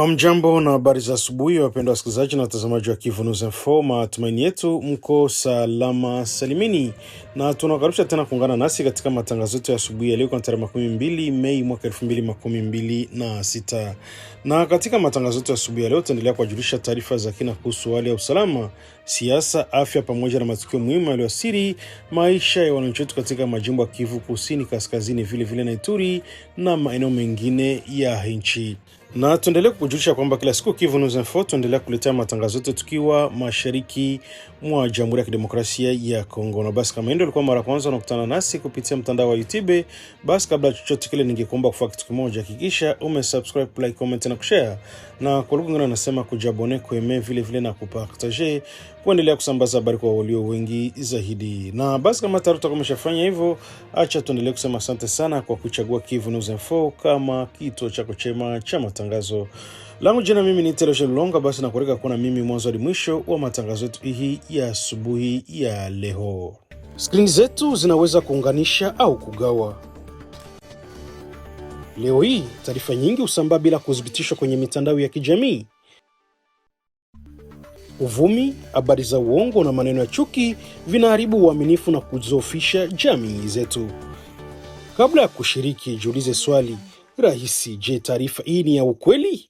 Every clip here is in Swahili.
Mjambo na habari za asubuhi wapendwa wasikilizaji na watazamaji wa Kivu News Info. Matumaini yetu mko salama salimini na tunakaribisha tena kuungana nasi katika matangazo yetu ya asubuhi ya leo kwa tarehe 12 Mei mwaka 2026. Na katika matangazo yetu ya asubuhi ya leo tutaendelea kuwajulisha taarifa za kina kuhusu hali ya usalama, siasa, afya pamoja na matukio muhimu yaliyoathiri maisha ya wananchi wetu katika majimbo ya Kivu Kusini, Kaskazini, vile na Ituri na maeneo mengine ya nchi. Na tuendelee kukujulisha kwamba kila siku Kivu News Info tuendelea kuletea matangazo yetu tukiwa mashariki mwa Jamhuri ya Kidemokrasia ya Kongo. Na basi kama ndio ulikuwa mara kwanza unakutana nasi kupitia mtandao wa YouTube, basi kabla chochote kile ningekuomba kufanya kitu kimoja, hakikisha umesubscribe, like, comment na kushare. Na kwa lugha nyingine nasema kujabone, kueme vile na kupartager, kuendelea kusambaza habari kwa walio wengi zaidi. Na basi kama tayari tumeshafanya hivyo, acha tuendelee kusema asante sana kwa kuchagua Kivu News Info kama kituo chako chema cha matangazo. Langu jina mimi ni Telesho Longa, basi na kureka kuna mimi mwanzo hadi mwisho wa matangazo yetu hii ya asubuhi ya leo. Screen zetu zinaweza kuunganisha au kugawa. Leo hii taarifa nyingi husambaa bila kuthibitishwa kwenye mitandao ya kijamii. Uvumi, habari za uongo na maneno ya chuki vinaharibu uaminifu na kudhoofisha jamii zetu. Kabla ya kushiriki, jiulize swali rahisi: je, taarifa hii ni ya ukweli?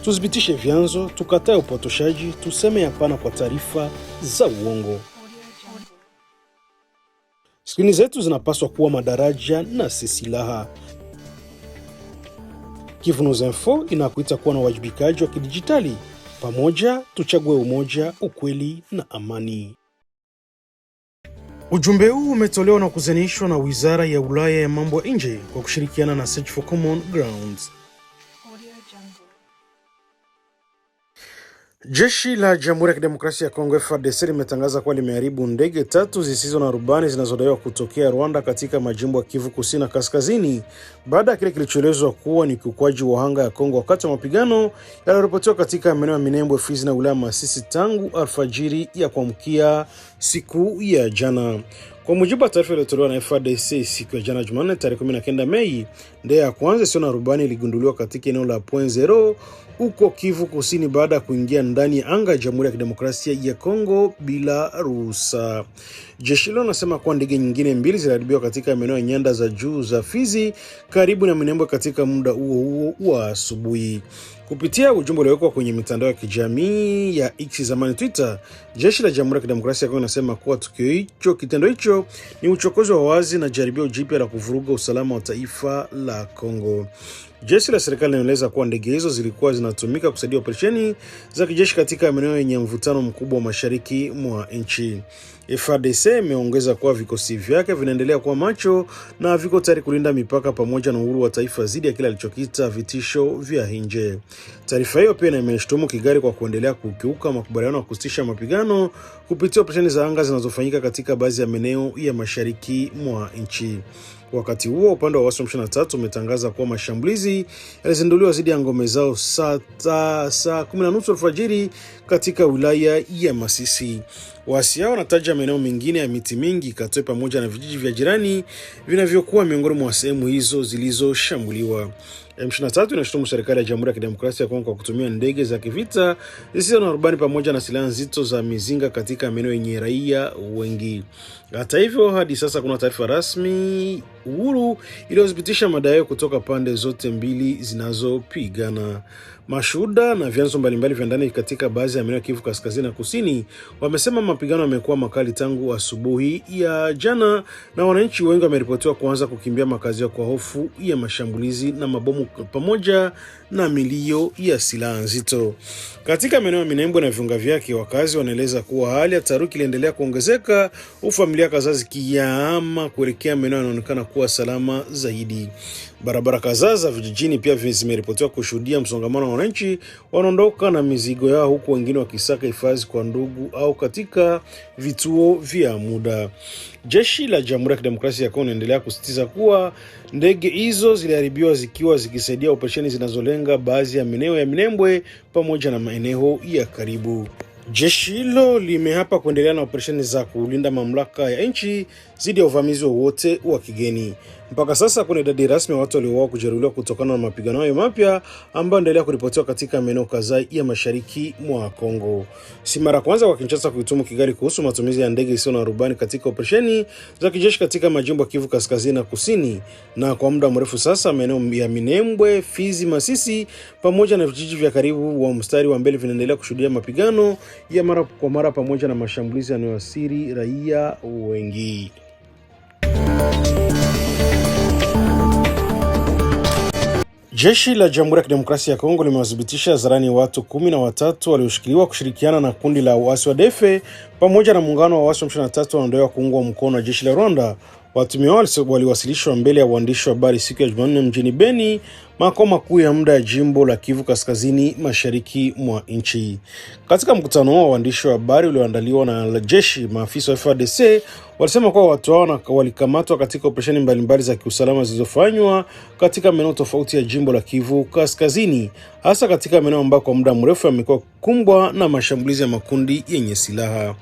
Tuthibitishe vyanzo, tukatae upotoshaji, tuseme hapana kwa taarifa za uongo. Skrini zetu zinapaswa kuwa madaraja na si silaha. Kivu News Info inakuita kuwa na uwajibikaji wa kidijitali. Pamoja tuchague umoja, ukweli na amani. Ujumbe huu umetolewa na kuzenishwa na Wizara ya Ulaya ya Mambo ya Nje kwa kushirikiana na Search for Common Grounds. Jeshi la Jamhuri ya Kidemokrasia ya Kongo FARDC limetangaza kuwa limeharibu ndege 3 zisizo na rubani zinazodaiwa kutokea Rwanda katika majimbo ya Kivu Kusini na Kaskazini baada ya kile kilichoelezwa kuwa ni kiukwaji wa anga ya Kongo wakati wa mapigano yaliyoripotiwa katika maeneo ya Minembwe, Fizi na wilaya Masisi tangu alfajiri ya kuamkia siku ya jana. Kwa mujibu wa taarifa iliyotolewa na FARDC siku ya jana Jumanne tarehe 19 Mei, ndege ya kwanza isiyo na rubani iligunduliwa katika eneo la Point Zero huko Kivu Kusini baada ya kuingia ndani ya anga ya Jamhuri ya Kidemokrasia ya Kongo bila ruhusa. Jeshi hilo linasema kuwa ndege nyingine 2 ziliharibiwa katika maeneo ya nyanda za juu za Fizi karibu na Minembwe katika muda huo wa asubuhi. Kupitia ujumbe uliowekwa kwenye mitandao ya kijamii ya X zamani Twitter, jeshi la Jamhuri ya Kidemokrasia ya Kongo linasema kuwa kitendo hicho ni uchokozi wa wazi na jaribio jipya la kuvuruga usalama wa taifa la Kongo. Jeshi la serikali linaeleza kuwa ndege hizo zilikuwa zinatumika kusaidia operesheni za kijeshi katika maeneo yenye mvutano mkubwa wa mashariki mwa nchi. FARDC imeongeza kuwa vikosi vyake vinaendelea kuwa macho na viko tayari kulinda mipaka pamoja na uhuru wa taifa dhidi ya kile alichokiita vitisho vya nje. Taarifa hiyo pia imeshtumu Kigali kwa kuendelea kukiuka makubaliano ya kusitisha mapigano kupitia operesheni za anga zinazofanyika katika baadhi ya maeneo ya mashariki mwa nchi. Wakati huo upande wa waasi wa M23 umetangaza kuwa mashambulizi yalizinduliwa dhidi ya ngome zao saa 10:30 alfajiri katika wilaya ya Masisi. Waasi hao wanataja maeneo mengine ya miti mingi, Katwe pamoja na vijiji vya jirani vinavyokuwa miongoni mwa sehemu hizo zilizoshambuliwa. M23 inashutumu serikali ya Jamhuri ya Kidemokrasia ya Kongo kwa kutumia ndege za kivita zisizo na rubani pamoja na silaha nzito za mizinga katika maeneo yenye raia wengi. Hata hivyo, hadi sasa kuna taarifa rasmi huru iliyothibitisha madai kutoka pande zote mbili zinazopigana. Mashuhuda na vyanzo mbalimbali vya ndani katika baadhi ya maeneo ya Kivu Kaskazini na Kusini wamesema mapigano yamekuwa makali tangu asubuhi ya jana na wananchi wengi wameripotiwa kuanza kukimbia makazi yao kwa hofu ya mashambulizi na mabomu pamoja na milio ya silaha nzito. Katika maeneo ya Minembwe na viunga vyake, wakazi wanaeleza kuwa hali ya taharuki iliendelea kuongezeka, familia kadhaa zikihama kuelekea maeneo yanaonekana kuwa salama zaidi. Barabara kadhaa za vijijini pia zimeripotiwa kushuhudia msongamano wa wananchi wanaondoka na mizigo yao, huku wengine wakisaka hifadhi kwa ndugu au katika vituo vya muda. Jeshi la Jamhuri ya Kidemokrasia ya Kongo linaendelea kusisitiza kuwa ndege hizo ziliharibiwa zikiwa zikisaidia operesheni zinazolenga baadhi ya maeneo ya Minembwe pamoja na maeneo ya karibu. Jeshi hilo limeapa kuendelea na operesheni za kulinda mamlaka ya nchi dhidi ya uvamizi wowote wa kigeni. Mpaka sasa kuna idadi rasmi ya watu waliouawa kujeruhiwa kutokana na mapigano hayo mapya ambayo endelea kuripotiwa katika maeneo kadhaa ya mashariki mwa Kongo. Si mara kwanza kwa Kinshasa kuitumu Kigali kuhusu matumizi ya ndege isiyo na rubani katika operesheni za kijeshi katika majimbo ya Kivu Kaskazini na Kusini, na kwa muda mrefu sasa maeneo ya Minembwe, Fizi, Masisi pamoja na vijiji vya karibu wa mstari wa mbele vinaendelea kushuhudia mapigano ya mara kwa mara pamoja na mashambulizi yanayoathiri raia wengi. Jeshi la Jamhuri ya Kidemokrasia ya Kongo limewadhibitisha hadharani watu 13 walioshikiliwa kushirikiana na kundi la waasi wa ADF pamoja na muungano wa waasi wa M23 wanaodaiwa kuungwa mkono na jeshi la Rwanda. Watuhumiwa waliwasilishwa mbele ya waandishi wa habari siku ya Jumanne mjini Beni, makao makuu ya muda ya jimbo la Kivu Kaskazini mashariki mwa nchi. Katika mkutano wa waandishi wa habari ulioandaliwa na jeshi, maafisa wa FARDC walisema kuwa watu hao walikamatwa katika operesheni mbalimbali za kiusalama zilizofanywa katika maeneo tofauti ya jimbo la Kivu Kaskazini, hasa katika maeneo ambako kwa muda mrefu yamekuwa kumbwa na mashambulizi ya makundi yenye silaha.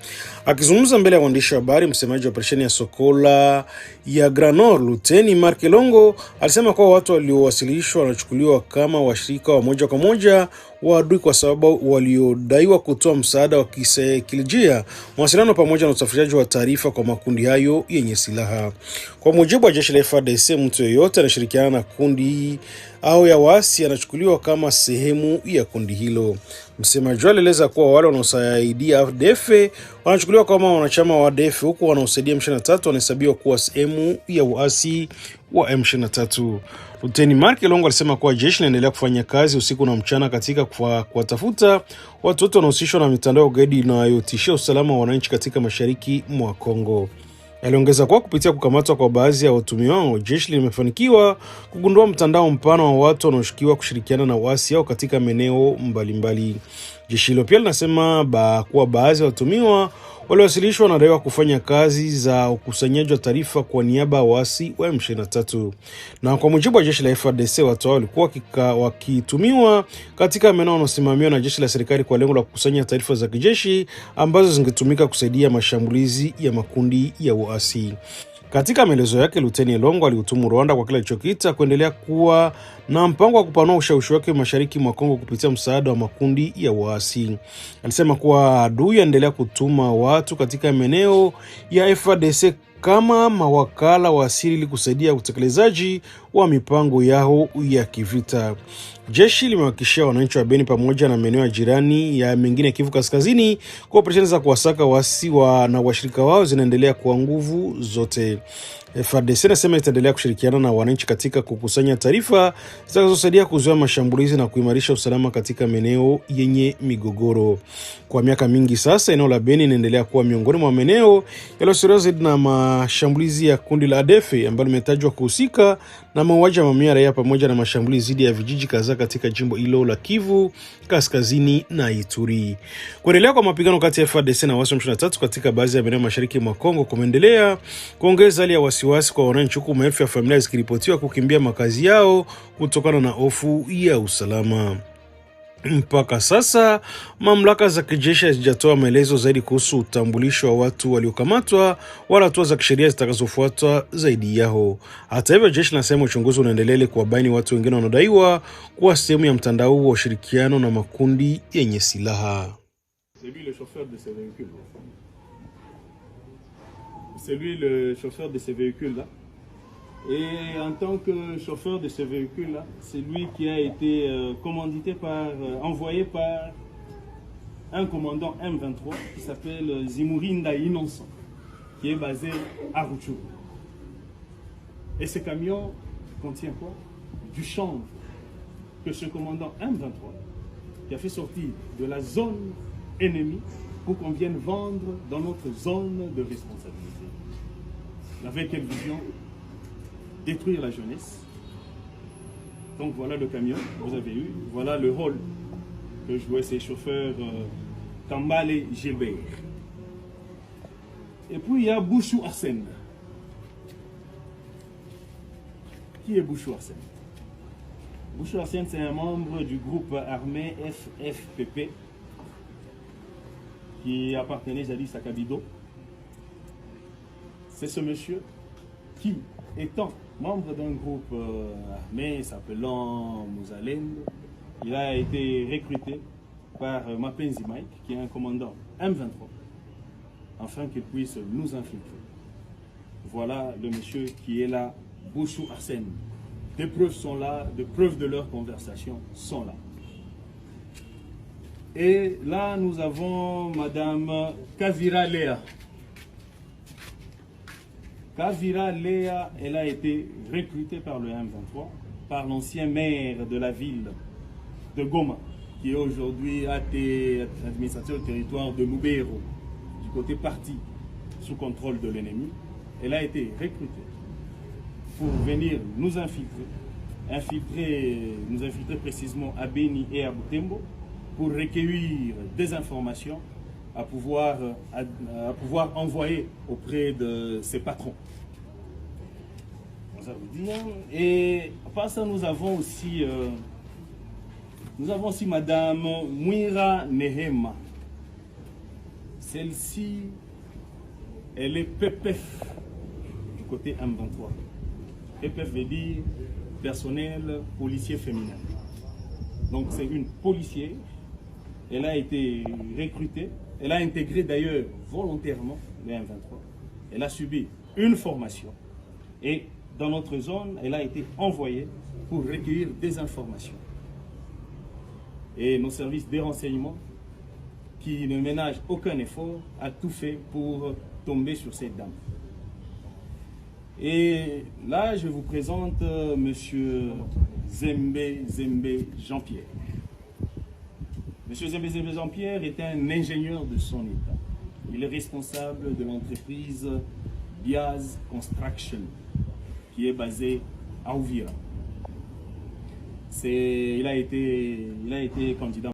Akizungumza mbele ya waandishi wa habari, msemaji wa operesheni ya Sokola ya Granor, Luteni Mark Longo, alisema kuwa watu waliowasilishwa wanachukuliwa kama washirika wa moja kwa moja wa adui kwa sababu waliodaiwa kutoa msaada wa kisaikolojia, mawasiliano pamoja na usafirishaji wa taarifa kwa makundi hayo yenye silaha. Kwa mujibu wa jeshi la FARDC, mtu yeyote anashirikiana na kundi au ya waasi anachukuliwa kama sehemu ya kundi hilo. Msemaji alieleza kuwa wale wanaosaidia ADF wanachukuliwa kama wanachama wa ADF, huku wanaosaidia M23 wanahesabiwa kuwa sehemu ya waasi wa M23. Luteni Mark Longo alisema kuwa jeshi linaendelea kufanya kazi usiku na mchana katika kuwatafuta watu wote wanaohusishwa na mitandao ya ugaidi inayotishia usalama wa wananchi katika mashariki mwa Kongo. Aliongeza kuwa kupitia kukamatwa kwa baadhi ya watuhumiwa, jeshi limefanikiwa kugundua mtandao mpana wa watu wanaoshukiwa kushirikiana na waasi hao katika maeneo mbalimbali. Jeshi hilo pia linasema kuwa baadhi ya watuhumiwa waliwasilishwa wanadaiwa kufanya kazi za ukusanyaji wa taarifa kwa niaba ya waasi wa M23. Na kwa mujibu wa jeshi la FARDC, watu hao walikuwa wakitumiwa katika maeneo yanayosimamiwa na jeshi la serikali kwa lengo la kukusanya taarifa za kijeshi ambazo zingetumika kusaidia mashambulizi ya makundi ya waasi. Katika maelezo yake, Luteni Longo alihutumu Rwanda kwa kile alichokiita kuendelea kuwa na mpango wa kupanua ushawishi wake mashariki mwa Kongo kupitia msaada wa makundi ya waasi. Alisema kuwa adui anaendelea kutuma watu katika maeneo ya FARDC kama mawakala wa asili ili kusaidia utekelezaji wa mipango yao ya kivita. Jeshi limewahakikishia wananchi wa Beni pamoja na maeneo ya jirani ya mengine ya Kivu Kaskazini kwa operesheni za kuwasaka waasi na washirika wao zinaendelea kwa nguvu zote. FARDC inasema itaendelea kushirikiana na wananchi katika kukusanya taarifa zitakazosaidia kuzuia mashambulizi na kuimarisha usalama katika maeneo yenye migogoro. Kwa miaka mingi sasa, eneo la Beni inaendelea kuwa miongoni mwa maeneo yaliyoathiriwa zaidi na mashambulizi ya kundi la ADF ambalo limetajwa kuhusika na mauaji ya mamia raia pamoja na mashambulizi dhidi ya vijiji kadhaa katika jimbo hilo la Kivu Kaskazini na Ituri. Kuendelea kwa mapigano kati ya FARDC na waasi wa M23 katika baadhi ya maeneo mashariki mwa Kongo kumeendelea kuongeza hali ya wasiwasi kwa wananchi, huku maelfu ya familia zikiripotiwa kukimbia makazi yao kutokana na hofu ya usalama. Mpaka sasa, mamlaka za kijeshi hazijatoa maelezo zaidi kuhusu utambulisho wa watu waliokamatwa wala hatua za kisheria zitakazofuatwa zaidi yao. Hata hivyo, jeshi linasema uchunguzi unaendelea ili kuwabaini watu wengine wanaodaiwa kuwa sehemu ya mtandao wa ushirikiano na makundi yenye silaha. C'est lui le chauffeur de ces véhicules-là. Et en tant que chauffeur de ce véhicule-là, c'est lui qui a été commandité envoyé par un commandant M23 qui s'appelle Zimurinda Innocent, qui est basé à Rutshuru. Et ce camion contient quoi? Du chanvre que ce commandant M23 qui a fait sortir de la zone ennemie pour qu'on vienne vendre dans notre zone de responsabilité. Avec quelle vision? Détruire la jeunesse, Donc voilà le camion, vous avez eu. Voilà le rôle que jouaient ces chauffeurs Kambale et Gilbert. Et puis il y a Bouchou Arsène. Qui est Bouchou Arsène? Bouchou Arsène, c'est un membre du groupe armé FFPP qui appartenait jadis à Kabido. C'est ce monsieur qui, étant membre d'un groupe armé s'appelant Mouzalem, il a été recruté par Mapenzi Mike, qui est un commandant M23, afin qu'il puisse nous infiltrer. Voilà le monsieur qui est là, Bouchou Arsène. Des preuves sont là, des preuves de leur conversation sont là. Et là, nous avons Madame Kavira Léa. Kavira Léa, elle a été recrutée par le M23, par l'ancien maire de la ville de Goma, qui est aujourd'hui administrateur du territoire de Lubero, du côté parti sous contrôle de l'ennemi. Elle a été recrutée pour venir nous nous infiltrer précisément à Beni et à Butembo, pour recueillir des informations à pouvoir envoyer auprès de ses patrons. Ça veut dire. Et à part ça, nous avons aussi Madame Mwira Nehema. Celle-ci, elle est PPF du côté M23. PPF veut dire personnel policier féminin. Donc c'est une policière. Elle a été recrutée. Elle a intégré d'ailleurs volontairement le M23. Elle a subi une formation. Et dans notre zone, elle a été envoyée pour recueillir des informations. Et nos services de renseignement, qui ne ménagent aucun effort, a tout fait pour tomber sur cette dame. Et là, je vous présente Monsieur Zembe Jean-Pierre. Monsieur Zembe Jean-Pierre est un ingénieur de son état. Il est responsable de l'entreprise Biaz Construction, qui est basée à Uvira. Il a été candidat.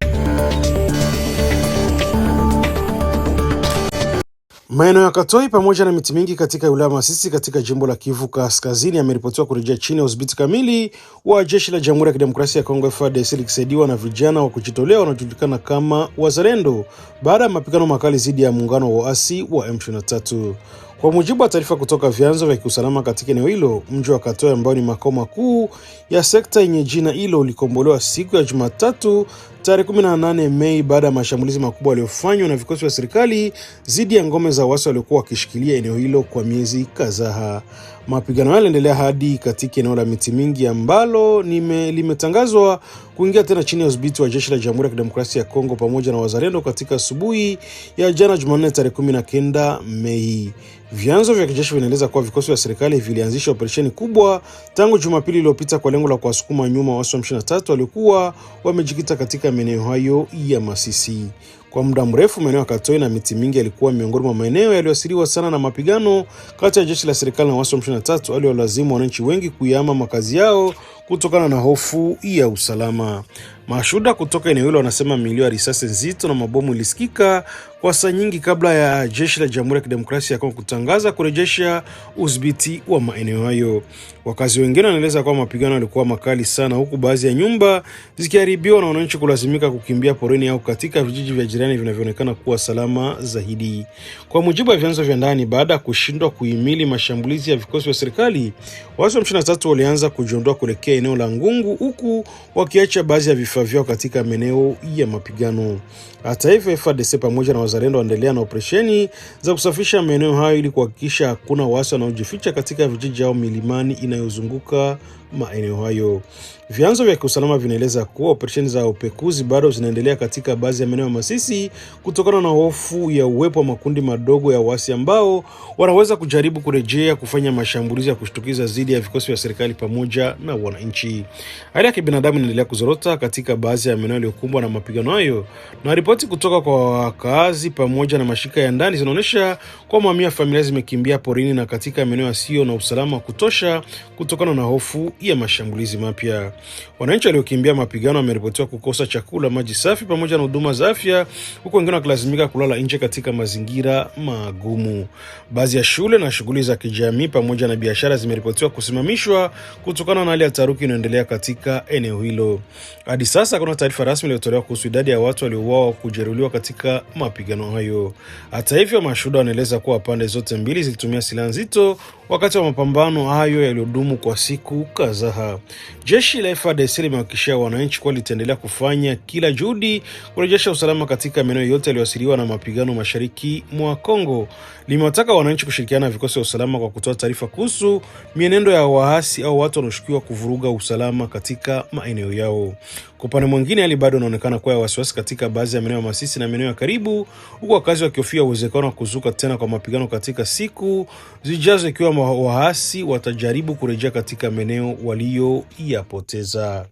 Maeneo ya Katoi pamoja na miti mingi katika wilaya Masisi katika jimbo la Kivu Kaskazini yameripotiwa kurejea chini ya udhibiti kamili wa jeshi la Jamhuri ya Kidemokrasia ya Kongo FARDC likisaidiwa na vijana wa kujitolea wanaojulikana kama Wazalendo baada ya mapigano makali dhidi ya muungano wa waasi wa M23. Kwa mujibu wa taarifa kutoka vyanzo vya kiusalama katika eneo hilo, mji wa Katoi ambao ni makao makuu ya sekta yenye jina hilo ulikombolewa siku ya Jumatatu tarehe 18 Mei baada ya mashambulizi makubwa yaliyofanywa na vikosi vya serikali dhidi ya ngome za waasi waliokuwa wakishikilia eneo hilo kwa miezi kadhaa. Mapigano yaliendelea hadi katika eneo la miti mingi ambalo limetangazwa kuingia tena chini ya udhibiti wa jeshi la Jamhuri ya Kidemokrasia ya Kongo pamoja na Wazalendo katika asubuhi ya jana Jumanne tarehe 19 Mei. Vyanzo vya kijeshi vinaeleza kuwa vikosi vya serikali vilianzisha operesheni kubwa tangu Jumapili iliyopita kwa lengo la kuwasukuma nyuma waasi wa M23 waliokuwa wamejikita katika maeneo hayo ya Masisi. Kwa muda mrefu maeneo ya Katoi na miti mingi yalikuwa miongoni mwa maeneo yaliyoathiriwa sana na mapigano kati ya jeshi la serikali na waasi wa M23 waliolazimu wananchi wengi kuyahama makazi yao kutokana na hofu ya usalama. Mashuhuda kutoka eneo hilo wanasema milio ya risasi nzito na mabomu ilisikika kwa saa nyingi kabla ya jeshi la Jamhuri ya Kidemokrasia ya Kongo kutangaza kurejesha udhibiti wa maeneo hayo. Wakazi wengine wanaeleza kwamba mapigano yalikuwa makali sana, huku baadhi ya nyumba zikiharibiwa na wananchi kulazimika kukimbia porini au katika vijiji vya jirani vinavyoonekana kuwa salama zaidi. Kwa mujibu wa vyanzo vya ndani, baada ya kushindwa kuhimili mashambulizi ya vikosi vya serikali, waasi wa M23 walianza kujiondoa kuelekea eneo la Ngungu, huku wakiacha baadhi ya vifaa vyao katika maeneo ya mapigano. Hata hivyo, FARDC pamoja na Wazalendo waendelea na operesheni za kusafisha maeneo hayo ili kuhakikisha hakuna waasi wanaojificha katika vijiji au milimani inayozunguka maeneo hayo. Vyanzo vya kiusalama vinaeleza kuwa operesheni za upekuzi bado zinaendelea katika baadhi ya maeneo ya Masisi kutokana na hofu ya uwepo wa makundi madogo ya waasi ambao wanaweza kujaribu kurejea kufanya mashambulizi ya kushtukiza dhidi ya vikosi vya serikali pamoja na wananchi. Hali ya kibinadamu inaendelea kuzorota katika baadhi ya maeneo yaliyokumbwa na mapigano hayo, na ripoti kutoka kwa wakazi pamoja na mashirika ya ndani zinaonyesha kwa mamia familia zimekimbia porini na katika maeneo yasiyo na usalama wa kutosha kutokana na hofu ya mashambulizi mapya. Wananchi waliokimbia mapigano wameripotiwa kukosa chakula, maji safi pamoja na huduma za afya, huku wengine wakilazimika kulala nje katika mazingira magumu. Baadhi ya shule na shughuli za kijamii pamoja na biashara zimeripotiwa kusimamishwa kutokana na hali ya taharuki inayoendelea katika eneo hilo. Hadi sasa kuna taarifa rasmi iliyotolewa kuhusu idadi ya watu waliouawa kujeruhiwa katika mapigano hayo. Hata hivyo, mashuhuda wanaeleza kuwa pande zote mbili zilitumia silaha nzito wakati wa mapambano hayo yaliyodumu kwa siku kadhaa. Jeshi la FARDC limehakikishia wananchi kuwa litaendelea kufanya kila juhudi kurejesha usalama katika maeneo yote yaliyoathiriwa na mapigano mashariki mwa Kongo. Limewataka wananchi kushirikiana na vikosi vya usalama kwa kutoa taarifa kuhusu mienendo ya waasi au watu wanaoshukiwa kuvuruga usalama katika maeneo yao. Kwa upande mwingine, hali bado inaonekana kuwa ya wasiwasi katika baadhi ya maeneo ya Masisi na maeneo ya karibu, huku wakazi wakihofia uwezekano wa kuzuka tena kwa mapigano katika siku zijazo ikiwa waasi watajaribu kurejea katika maeneo walioyapoteza.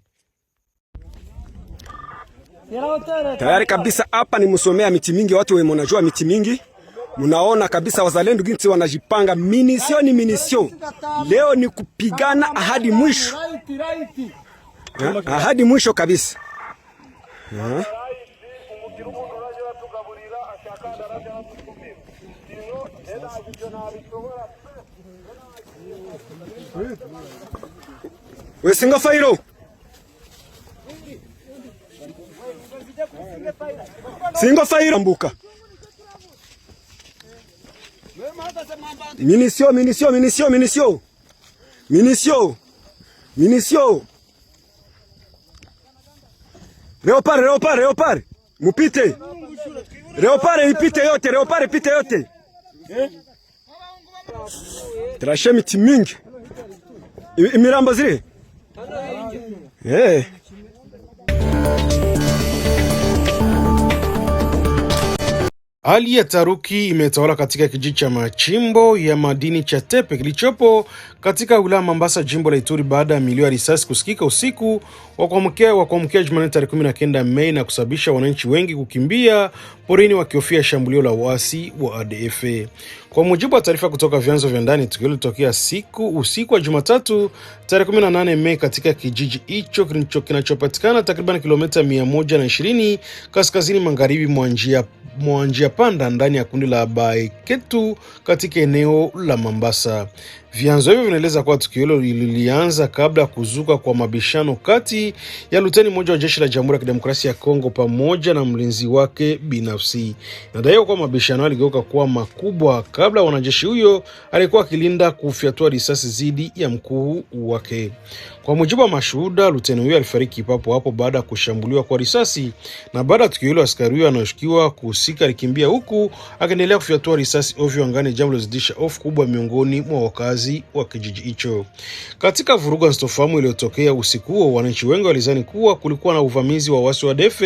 Tayari kabisa hapa ni Musomea miti mingi, watu wenye mnajua miti mingi. Munaona kabisa wazalendo ginsi wanajipanga, minisio. Leo ni kupigana hadi mwisho. Hadi mwisho kabisa. We singa fairo. Singa fairo mbuka. Minisio. Leopard. Mupite. Leopard ipite yote. Trashe miti mingi. Imirambo zile. Hali ya taharuki imetawala katika kijiji cha machimbo ya madini cha Tepe kilichopo katika wilaya Mambasa, jimbo la Ituri, baada ya milio ya risasi kusikika usiku wa kuamkia Jumanne tarehe 19 Mei na kusababisha wananchi wengi kukimbia porini wakihofia shambulio la waasi wa ADF. Kwa mujibu wa taarifa kutoka vyanzo vya ndani, tukio lilitokea usiku wa Jumatatu tarehe 18 Mei katika kijiji hicho kinachopatikana takriban kilomita 120 kaskazini magharibi mwa njia panda ndani ya kundi la Baeketu katika eneo la Mambasa. Vyanzo hivyo vinaeleza kuwa tukio hilo lilianza kabla ya kuzuka kwa mabishano kati ya luteni mmoja wa jeshi la Jamhuri ya Kidemokrasia ya Kongo pamoja na mlinzi wake binafsi. Inadaiwa kuwa mabishano yaligeuka kuwa makubwa kabla wanajeshi huyo alikuwa akilinda kufyatua risasi dhidi ya mkuu wake. Kwa mujibu wa mashuhuda, luteni huyo alifariki papo hapo baada ya kushambuliwa kwa risasi, na baada ya tukio hilo askari huyo anayeshukiwa kuhusika alikimbia huku akiendelea kufyatua risasi ovyo angani, jambo lilozidisha hofu kubwa miongoni mwa wakazi wa kijiji hicho. Katika vurugu zisizofahamu iliyotokea usiku huo, wananchi wengi walizani kuwa kulikuwa na uvamizi wa waasi wa ADF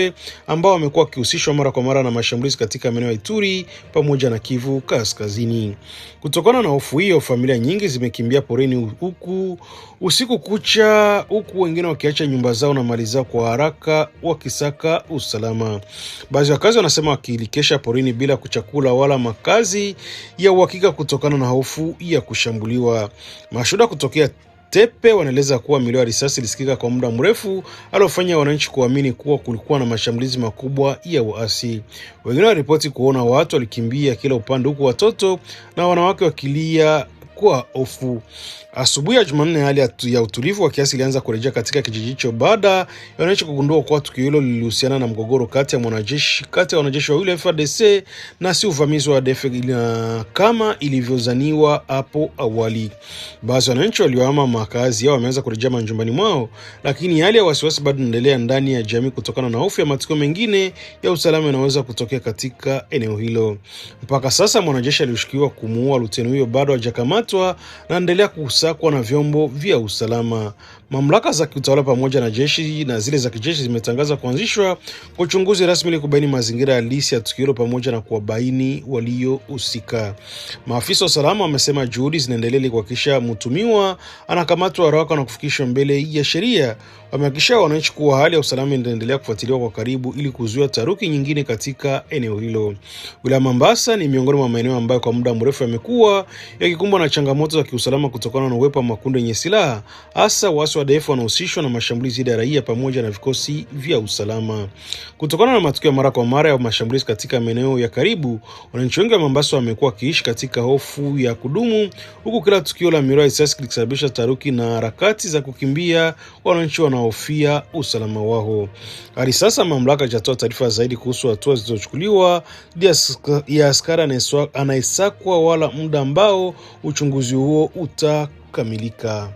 ambao wamekuwa wakihusishwa mara kwa mara na mashambulizi katika maeneo ya Ituri pamoja na Kivu Kaskazini. Kutokana na hofu hiyo, familia nyingi zimekimbia porini huku usiku kucha, huku wengine wakiacha nyumba zao na mali zao kwa haraka wakisaka usalama. Baadhi ya wakazi wanasema wakilikesha porini bila kuchakula wala makazi ya uhakika kutokana na hofu ya kushambuliwa. Mashuhuda kutokea Tepe wanaeleza kuwa milio ya risasi ilisikika kwa muda mrefu, alofanya wananchi kuamini kuwa kulikuwa na mashambulizi makubwa ya waasi. Wengine wanaripoti kuona watu walikimbia kila upande, huku watoto na wanawake wakilia kwa hofu. Asubuhi ya Jumanne, hali ya utulivu wa kiasi ilianza kurejea katika kijiji hicho baada ya wananchi kugundua kuwa tukio hilo lilihusiana na mgogoro kati ya wanajeshi wa FARDC na si uvamizi wa ADF kama ilivyozaniwa hapo awali. Baadhi ya wananchi waliohama makazi yao wameanza kurejea majumbani mwao, lakini hali ya wasiwasi bado inaendelea ndani ya jamii kutokana na hofu ya matukio mengine ya usalama yanaweza kutokea katika eneo hilo. Mpaka sasa mwanajeshi aliyeshukiwa kumuua luteni huyo bado hajakamatwa na anaendelea kusakwa na vyombo vya usalama. Mamlaka za kiutawala pamoja na jeshi na zile za kijeshi zimetangaza kuanzishwa kwa uchunguzi rasmi ili kubaini mazingira halisi ya tukio hilo pamoja na kuwabaini waliohusika. Maafisa wa usalama wamesema juhudi zinaendelea ili kuhakikisha mtuhumiwa anakamatwa haraka na kufikishwa mbele ya sheria. Wamehakikishia wananchi kuwa hali ya usalama inaendelea kufuatiliwa kwa karibu ili kuzuia taharuki nyingine katika eneo hilo. Wilaya Mombasa ni miongoni mwa maeneo ambayo kwa muda mrefu yamekuwa yakikumbwa na changamoto za kiusalama kutokana na uwepo wa makundi yenye silaha, hasa waasi wa ADF wanahusishwa na mashambulizi dhidi ya raia pamoja na vikosi vya usalama. Kutokana na matukio mara kwa mara ya mashambulizi katika maeneo ya karibu, wananchi wengi wa Mombasa wamekuwa wakiishi katika hofu ya kudumu, huku kila tukio la milio ya risasi likisababisha taharuki na harakati za kukimbia wananchi wanahofia usalama wao. Hadi sasa mamlaka hajatoa taarifa zaidi kuhusu hatua zilizochukuliwa dhidi ya askari anayesakwa wala muda ambao uchunguzi huo utakamilika.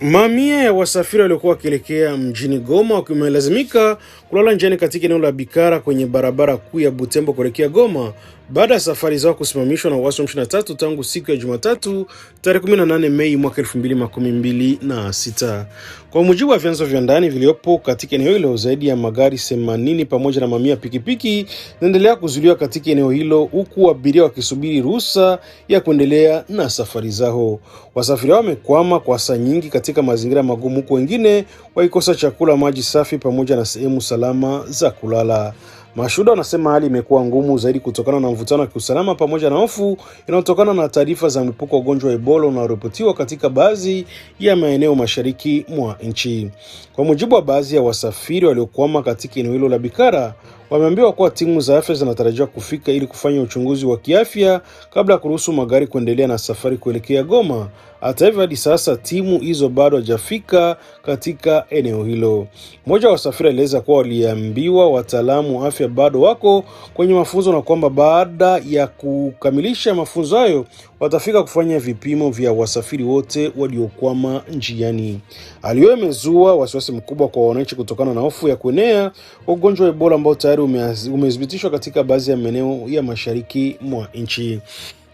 Mamia ya wasafiri waliokuwa wakielekea mjini Goma wakimelazimika kulala njiani katika eneo la Bikara kwenye barabara kuu ya Butembo kuelekea Goma baada ya safari zao kusimamishwa na waasi wa M23 tangu siku ya Jumatatu tarehe 18 Mei mwaka 2026. Kwa mujibu wa vyanzo vya ndani viliopo katika eneo hilo, zaidi ya magari 80 pamoja na mamia pikipiki zinaendelea kuzuiliwa katika eneo hilo, huku abiria wakisubiri ruhusa ya kuendelea na safari zao. Wasafiri hao wamekwama kwa saa nyingi katika mazingira magumu, huku wengine wakikosa chakula, maji safi pamoja na sehemu salama za kulala. Mashuhuda wanasema hali imekuwa ngumu zaidi kutokana na mvutano wa kiusalama pamoja na hofu inayotokana na taarifa za mlipuko wa ugonjwa wa Ebola unaoripotiwa katika baadhi ya maeneo mashariki mwa nchi. Kwa mujibu wa baadhi ya wasafiri waliokwama katika eneo hilo la Bikara, wameambiwa kuwa timu za afya zinatarajiwa kufika ili kufanya uchunguzi wa kiafya kabla ya kuruhusu magari kuendelea na safari kuelekea Goma. Hata hivyo, hadi sasa timu hizo bado hajafika katika eneo hilo. Mmoja wa wasafiri alieleza kuwa waliambiwa wataalamu wa afya bado wako kwenye mafunzo na kwamba baada ya kukamilisha mafunzo hayo watafika kufanya vipimo vya wasafiri wote waliokwama njiani. Hali hiyo imezua wasiwasi mkubwa kwa wananchi kutokana na hofu ya kuenea ugonjwa wa Ebola ambao tayari umethibitishwa katika baadhi ya maeneo ya mashariki mwa nchi.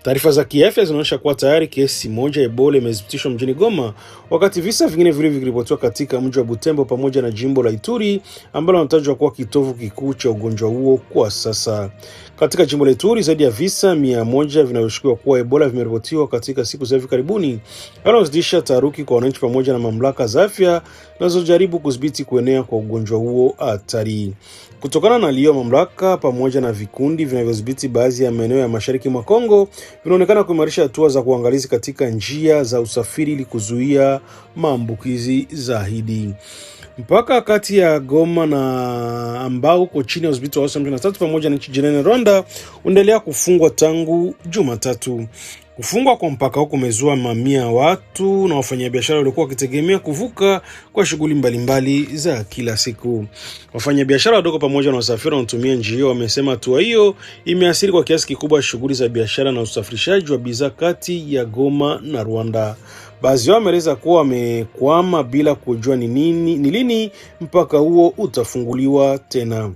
Taarifa za kiafya zinaonyesha kuwa tayari kesi moja ya Ebola imethibitishwa mjini Goma, wakati visa vingine vikiripotiwa katika mji wa Butembo pamoja na jimbo la Ituri ambalo linatajwa kuwa kitovu kikuu cha ugonjwa huo kwa sasa. Katika jimbo la Ituri zaidi ya visa 100 vinavyoshukiwa kuwa Ebola vimeripotiwa katika siku za hivi karibuni, yanayozidisha taharuki kwa wananchi pamoja na mamlaka za afya zinazojaribu kudhibiti kuenea kwa ugonjwa huo hatari. Kutokana na hiyo, mamlaka pamoja na vikundi vinavyodhibiti baadhi ya maeneo ya mashariki mwa Kongo vinaonekana kuimarisha hatua za kuangalizi katika njia za usafiri ili kuzuia maambukizi zaidi. Mpaka kati ya Goma na ambao uko chini ya udhibiti wa waasi wa M23 pamoja na nchi jirani Rwanda unaendelea kufungwa tangu Jumatatu. Kufungwa kwa mpaka huko kumezua mamia ya watu na wafanyabiashara waliokuwa wakitegemea kuvuka kwa shughuli mbalimbali za kila siku. Wafanyabiashara wadogo pamoja na wasafiri wanaotumia njia hiyo wamesema hatua hiyo imeathiri kwa kiasi kikubwa shughuli za biashara na usafirishaji wa bidhaa kati ya Goma na Rwanda. Baadhi yao wameeleza kuwa wamekwama bila kujua ni lini mpaka huo utafunguliwa tena.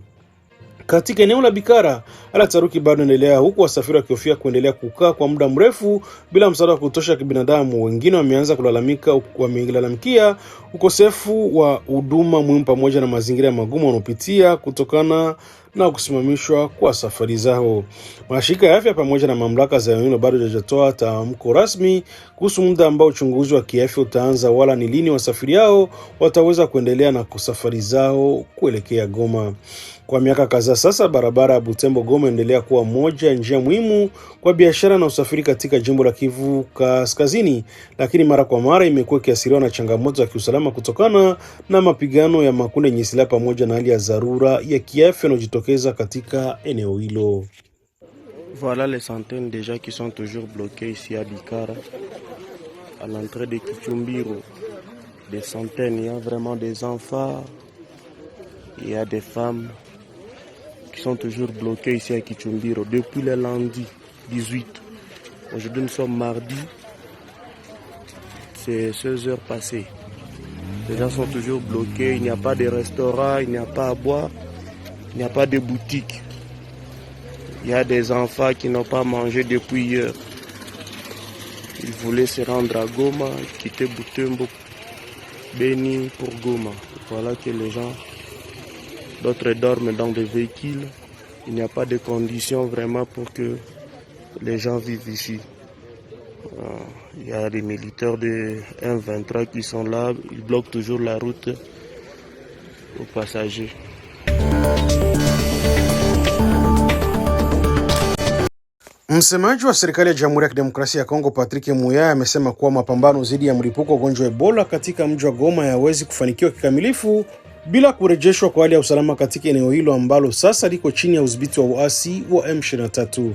Katika eneo la Bikara, hali taharuki bado inaendelea, huku wasafiri wakihofia kuendelea kukaa kwa muda mrefu bila msaada wa kutosha kibinadamu. Wengine wameanza wamelalamikia ukosefu wa huduma muhimu pamoja na mazingira magumu wanaopitia kutokana na kusimamishwa kwa safari zao. Mashirika ya afya pamoja na mamlaka za eneo bado hajatoa tamko rasmi kuhusu muda ambao uchunguzi wa kiafya utaanza wala ni lini wasafiri hao wataweza kuendelea na safari zao kuelekea Goma. Kwa miaka kadhaa sasa, barabara ya Butembo Goma endelea kuwa moja ya njia muhimu kwa biashara na usafiri katika jimbo la Kivu Kaskazini, lakini mara kwa mara imekuwa ikiathiriwa na changamoto za kiusalama kutokana na mapigano ya makundi yenye silaha pamoja na hali ya dharura ya kiafya inayojitokeza katika eneo hilo. Voilà les centaines de gens qui sont toujours bloqués ici à Bikara, à l'entrée de Kichumbiro. Des centaines, il y a vraiment des enfants, il y a des femmes qui sont toujours bloqués ici à Kichumbiro depuis le lundi 18. Aujourd'hui nous sommes mardi, c'est 16 heures passées. Les gens sont toujours bloqués, il n'y a pas de restaurant, il n'y a pas à boire, il n'y a pas de boutique. Il y a des enfants qui n'ont pas mangé depuis hier. Il voulait se rendre à Goma, quitter Butembo, Beni pour Goma. Voilà que les gens, d'autres dorment dans des véhicules. Il n'y a pas de conditions vraiment pour que les gens vivent ici. Il y a des militaires de M23 qui sont là, ils bloquent toujours la route aux passagers. Msemaji wa serikali ya Jamhuri ya Kidemokrasia ya Kongo Patrick Muyaya amesema kuwa mapambano dhidi ya mlipuko wa ugonjwa wa Ebola katika mji wa Goma hayawezi kufanikiwa kikamilifu bila kurejeshwa kwa hali ya usalama katika eneo hilo ambalo sasa liko chini ya udhibiti wa uasi wa M23.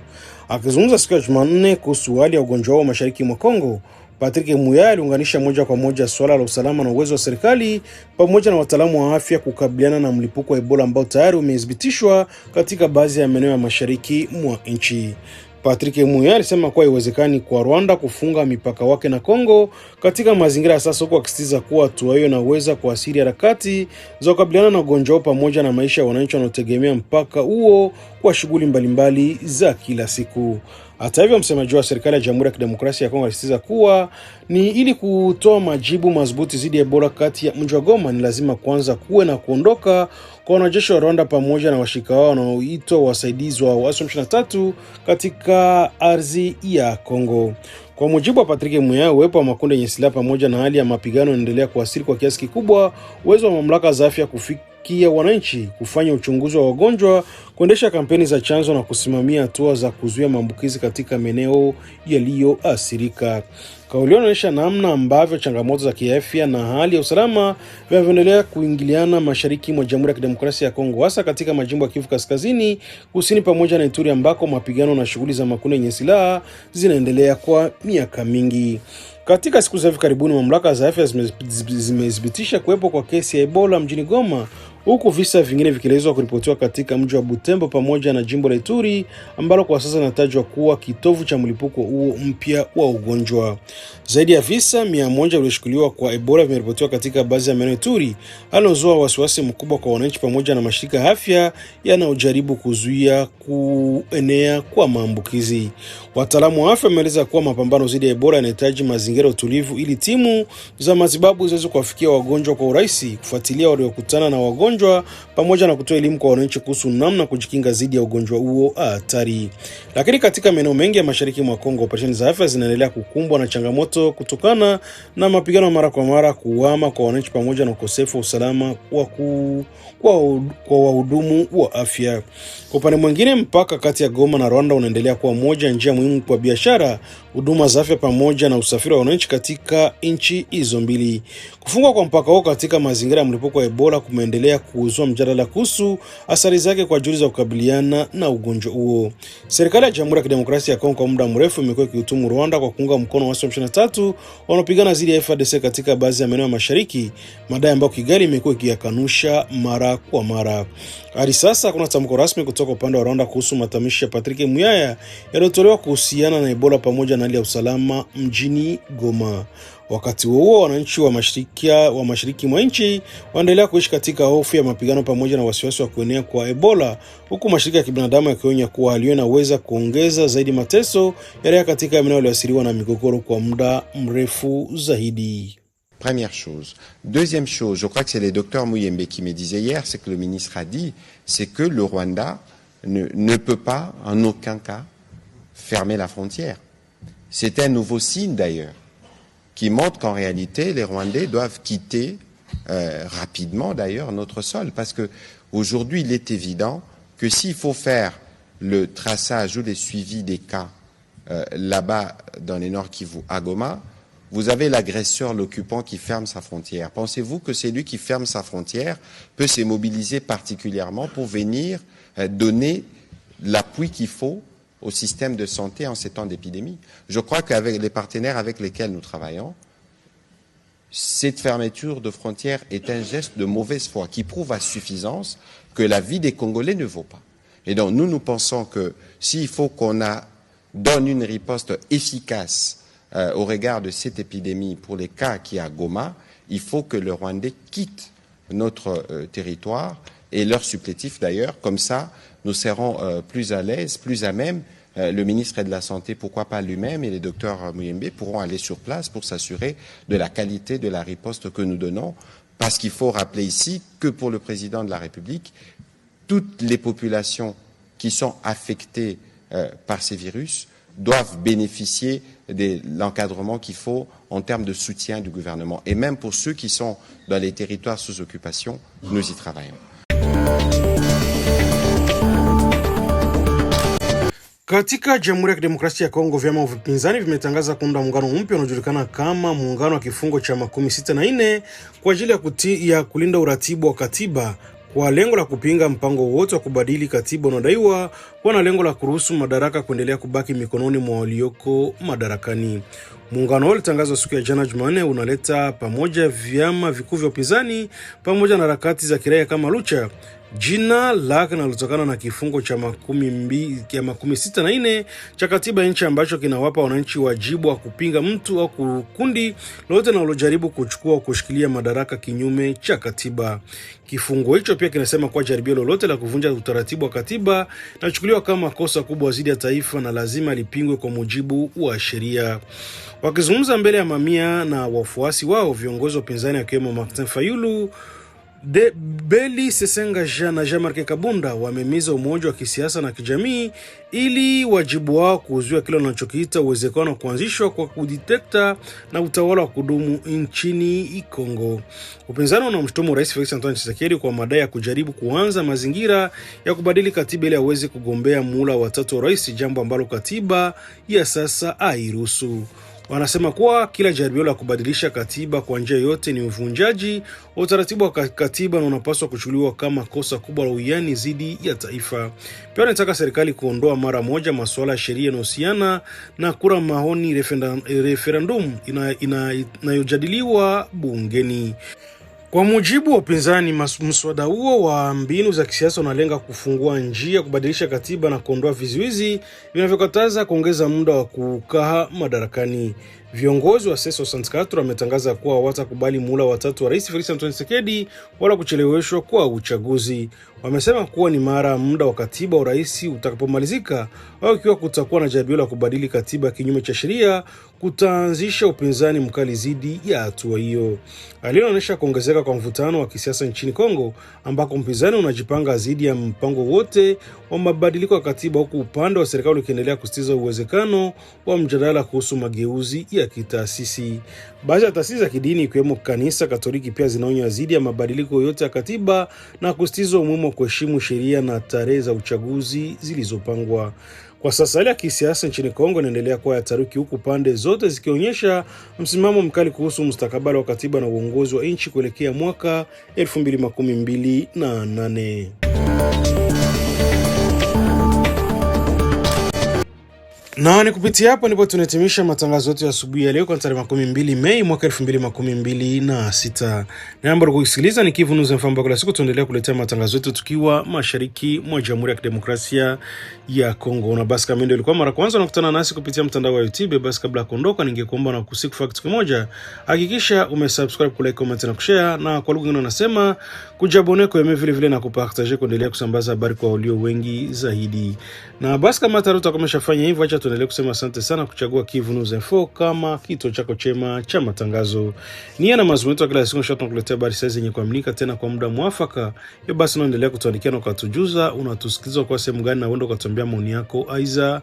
Akizungumza siku ya Jumanne kuhusu hali ya ugonjwa wa mashariki mwa Kongo, Patrick Muyaya aliunganisha moja kwa moja swala la usalama na uwezo wa serikali pamoja na wataalamu wa afya kukabiliana na mlipuko wa Ebola ambao tayari umethibitishwa katika baadhi ya maeneo ya mashariki mwa nchi. Patrick Muyaya alisema kuwa haiwezekani kwa Rwanda kufunga mipaka wake na Kongo katika mazingira ya sasa, huku akisisitiza kuwa hatua hiyo inaweza kuathiri harakati za kukabiliana na ugonjwa pamoja na maisha ya wananchi wanaotegemea mpaka huo kwa shughuli mbalimbali za kila siku. Hata hivyo, msemaji wa serikali ya Jamhuri ya Kidemokrasia ya Kongo alisisitiza kuwa ni ili kutoa majibu madhubuti dhidi ya Ebola kati ya mji wa Goma ni lazima kwanza kuwe na kuondoka kwa wanajeshi wa Rwanda pamoja na washirika wao wanaoitwa wasaidizi wa waasi wa M23 katika ardhi ya Kongo. Kwa mujibu wa Patrick Muyaya, uwepo wa makundi yenye silaha pamoja na hali ya mapigano yanaendelea kuathiri kwa kiasi kikubwa uwezo wa mamlaka za afya kufikia wananchi, kufanya uchunguzi wa wagonjwa, kuendesha kampeni za chanjo na kusimamia hatua za kuzuia maambukizi katika maeneo yaliyoathirika. Kauli inaonyesha namna ambavyo changamoto za kiafya na hali ya usalama vinavyoendelea kuingiliana mashariki mwa Jamhuri ya Kidemokrasia ya Kongo, hasa katika majimbo ya Kivu Kaskazini, Kusini pamoja na Ituri ambako mapigano na shughuli za makundi yenye silaha zinaendelea kwa miaka mingi. Katika siku za hivi karibuni, mamlaka za afya zimethibitisha kuwepo kwa kesi ya Ebola mjini Goma, huku visa vingine vikielezwa kuripotiwa katika mji wa Butembo pamoja na jimbo la Ituri ambalo kwa sasa linatajwa kuwa kitovu cha mlipuko huo mpya wa ugonjwa. Zaidi ya visa 100 vilivyoshikiliwa kwa Ebola vimeripotiwa katika baadhi ya maeneo ya Ituri, alozua wasiwasi mkubwa kwa wananchi pamoja na mashirika ya afya yanayojaribu kuzuia kuenea kwa maambukizi. Wataalamu wa afya wameeleza kuwa mapambano dhidi ya Ebola yanahitaji mazingira utulivu ili timu za matibabu ziweze kuwafikia wagonjwa kwa urahisi, kufuatilia waliokutana na wagonjwa pamoja na kutoa elimu kwa wananchi kuhusu namna kujikinga dhidi ya ugonjwa huo hatari. Lakini katika maeneo mengi ya mashariki mwa Kongo, operesheni za afya zinaendelea kukumbwa na changamoto kutokana na mapigano mara kwa mara, kuhama kwa wananchi pamoja na ukosefu wa usalama kwa wahudumu wa afya. Kwa upande mwingine, mpaka kati ya Goma na Rwanda unaendelea kuwa moja njia muhimu kwa biashara, huduma za afya pamoja na usafiri wa wananchi katika nchi hizo mbili. Kufungwa kwa mpaka huo katika mazingira ya mlipuko wa Ebola kumeendelea kuzua mjadala kuhusu athari zake kwa juhudi za kukabiliana na ugonjwa huo. Serikali ya Jamhuri ya Kidemokrasia ya Kongo kwa muda mrefu imekuwa ikihutumu Rwanda kwa kuunga mkono waasi wa M23 wanaopigana dhidi ya FARDC katika baadhi ya maeneo ya mashariki, madai ambayo Kigali imekuwa ikiyakanusha mara kwa mara. Hadi sasa kuna tamko rasmi kutoka upande wa Rwanda kuhusu matamshi ya Patrick Muyaya yaliyotolewa kuhusiana na Ebola pamoja na hali ya usalama mjini Goma. Wakati huo wananchi wa mashariki mwa nchi waendelea kuishi katika hofu ya mapigano pamoja na wasiwasi wa kuenea kwa Ebola, huku mashirika ya kibinadamu yakionya kuwa hali hiyo inaweza kuongeza zaidi mateso ya raia katika maeneo yaliyoathiriwa na migogoro kwa muda mrefu zaidi. Première chose. Deuxième chose, je crois que c'est le docteur Muyembe qui me disait hier, c'est que le ministre a dit, c'est que le Rwanda ne peut pas en aucun cas fermer la frontière. C'est un nouveau signe d'ailleurs, qui montre qu'en réalité, les Rwandais doivent quitter rapidement d'ailleurs notre sol. Parce que aujourd'hui, il est évident que s'il faut faire le traçage ou le suivi des cas là-bas dans les Nord Kivu, à Goma, vous avez l'agresseur, l'occupant qui ferme sa frontière. Pensez-vous que c'est lui qui ferme sa frontière peut se mobiliser particulièrement pour venir donner l'appui qu'il faut au système de santé en ces temps d'épidémie? Je crois qu'avec les partenaires avec lesquels nous travaillons, cette fermeture de frontières est un geste de mauvaise foi qui prouve à suffisance que la vie des Congolais ne vaut pas. Et donc nous pensons que s'il faut qu'on donne une riposte efficace au regard de cette épidémie pour les cas qui à Goma, il faut que le Rwandais quitte notre territoire et leur supplétif d'ailleurs. Comme ça, nous serons plus à l'aise, plus à même le ministre de la Santé, pourquoi pas lui-même, et les docteurs Muyembe pourront aller sur place pour s'assurer de la qualité de la riposte que nous donnons. Parce qu'il faut rappeler ici que pour le président de la République, toutes les populations qui sont affectées par ces virus doivent bénéficier de l'encadrement qu'il faut en termes de soutien du gouvernement. Et même pour ceux qui sont dans les territoires sous occupation, nous y travaillons. Katika Jamhuri ya Kidemokrasia ya Kongo, vyama vya upinzani vimetangaza kuunda muungano mpya unaojulikana kama muungano wa kifungo cha 64 kwa ajili ya kulinda uratibu wa katiba kwa lengo la kupinga mpango wote wa kubadili katiba unaodaiwa kuwa na lengo la kuruhusu madaraka kuendelea kubaki mikononi mwa walioko madarakani. Muungano ulitangazwa siku ya jana Jumanne unaleta pamoja vyama vikuu vya upinzani pamoja na harakati za kiraia kama Lucha. Jina lake linalotokana na kifungo cha 64 cha katiba nchi ambacho kinawapa wananchi wajibu wa kupinga mtu au kundi lolote linalojaribu kuchukua au kushikilia madaraka kinyume cha katiba. Kifungo hicho pia kinasema kwa jaribio lolote la kuvunja utaratibu wa katiba linachukuliwa kama kosa kubwa dhidi ya taifa na lazima lipingwe kwa mujibu wa sheria. Wakizungumza mbele ya mamia na wafuasi wao, viongozi wa upinzani akiwemo Martin Fayulu, Beli Sesenga na Jean-Marc Kabunda wamehimiza umoja wa kisiasa na kijamii ili wajibu wao kuzuia kile wanachokiita uwezekano wa kuanzishwa kwa kuditekta na utawala wa kudumu nchini Kongo. Upinzani unamshutumu Rais Felix Antoine Tshisekedi kwa madai ya kujaribu kuanza mazingira ya kubadili katiba ili aweze kugombea muhula wa 3 wa rais, jambo ambalo katiba ya sasa hairuhusu. Wanasema kuwa kila jaribio la kubadilisha katiba kwa njia yote ni uvunjaji wa utaratibu wa katiba na unapaswa kuchukuliwa kama kosa kubwa la uwiano dhidi ya taifa. Pia wanataka serikali kuondoa mara moja masuala ya sheria yanayohusiana na kura maoni referendum inayojadiliwa bungeni. Kwa mujibu wa upinzani, mswada huo wa mbinu za kisiasa unalenga kufungua njia kubadilisha katiba na kuondoa vizuizi vinavyokataza kuongeza muda wa kukaa madarakani. Viongozi wa CESO64 wametangaza kuwa hawatakubali muhula wa 3 wa Rais Felix Antoine Tshisekedi wala kucheleweshwa kwa uchaguzi. Wamesema kuwa ni mara muda wa katiba wa rais utakapomalizika au ikiwa kutakuwa na jaribio la kubadili katiba kinyume cha sheria, kutaanzisha upinzani mkali dhidi ya hatua hiyo. Hali inaonyesha kuongezeka kwa mvutano wa kisiasa nchini Kongo, ambako mpinzani unajipanga dhidi ya mpango wote wa mabadiliko ya katiba, huku upande wa serikali ukiendelea kusitiza uwezekano wa mjadala kuhusu mageuzi ya kitaasisi. Baadhi ya taasisi za kidini ikiwemo kanisa Katoliki pia zinaonya dhidi ya mabadiliko yote ya katiba na kusitiza umuhimu wa kuheshimu sheria na tarehe za uchaguzi zilizopangwa. Kwa sasa hali ya kisiasa nchini Kongo inaendelea kuwa ya taruki, huku pande zote zikionyesha msimamo mkali kuhusu mustakabali wa katiba na uongozi wa nchi kuelekea mwaka 2028. Na ni kupitia hapo ndipo tunahitimisha matangazo yetu ya asubuhi ya leo kwa tarehe 12 Mei mwaka 2026. Namba kusikiliza ni Kivu News FM, kwa siku tuendelea kuletea matangazo yetu tukiwa mashariki mwa Jamhuri ya Kidemokrasia ya Kongo. Na basi kama ndio ilikuwa mara kwanza unakutana nasi kupitia mtandao wa YouTube, basi kabla ya kuondoka ningekuomba na kusiku kitu kimoja, hakikisha umesubscribe, kulike, comment na kushare, na kwa lugha nyingine nasema kujabone kwa vile vile na kupartager kuendelea kusambaza habari kwa walio wengi zaidi. Na basi kama taruta kama umeshafanya hivyo, acha tuendelee kusema asante sana kuchagua Kivu News Info kama kituo chako chema cha matangazo. Nia na mazungumzo ya kila siku tunakuletea habari sahihi zenye kuaminika tena kwa muda mwafaka. Hiyo basi naendelea kutuandikia na kutujuza unatusikiliza kwa sehemu gani, na uende ukatuambia maoni yako aiza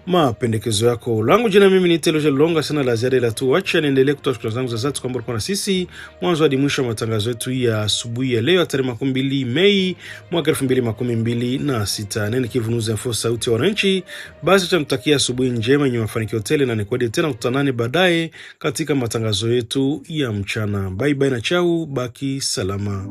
mapendekezo yako. Langu jina mimi ni Teloje Longa, sana la ziada ila tu acha niendelee kutoa shukrani zangu za dhati kwamba uko na sisi mwanzo hadi mwisho wa matangazo yetu ya asubuhi ya leo tarehe 12 Mei mwaka 2026. Nene Kivu News Info, sauti ya wananchi. Basi tunakutakia asubuhi njema yenye mafanikio tele, na nikwambie tena kutanane baadaye katika matangazo yetu ya mchana. Bye bye na chao, baki salama.